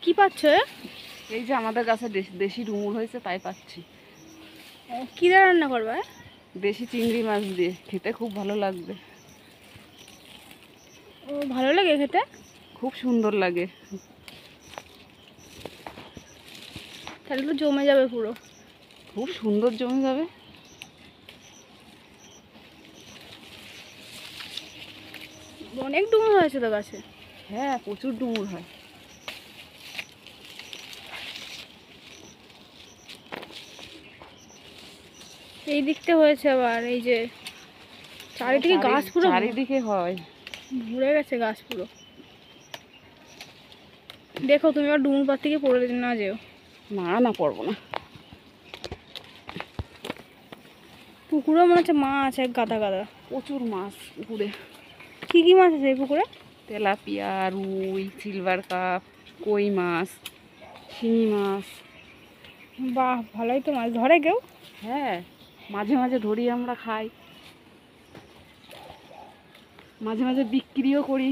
কি পাচ্ছ? এই যে আমাদের কাছে দেশি ডুমুর হয়েছে, তাই পাচ্ছি। কি দিয়ে রান্না করবে? দেশি চিংড়ি মাছ দিয়ে, খেতে খুব ভালো লাগবে। ও, ভালো লাগে খেতে? খুব সুন্দর লাগে। তাহলে তো জমে যাবে পুরো। খুব সুন্দর জমে যাবে। অনেক ডুমুর হয়েছে তো গাছে। হ্যাঁ, প্রচুর ডুমুর হয়। এই দিকতে হয়েছে আবার, এই যে চারিদিকে গাছ পুরো চারিদিকে হয়। ভরে গেছে গাছ পুরো। দেখো তুমি আবার ডুমুর পাড় থেকে পড়ে না যেও। না না, পড়বো না। পুকুরে মনে হচ্ছে মাছ এক গাদা গাদা। প্রচুর মাছ পুকুরে। কি কি মাছ আছে এই পুকুরে? তেলাপিয়া, রুই, সিলভার কাপ, কই মাছ, শিঙি মাছ। বাহ, ভালোই তো মাছ ধরে কেউ? হ্যাঁ, মাঝে মাঝে ধরি, আমরা খাই, মাঝে মাঝে বিক্রিও করি।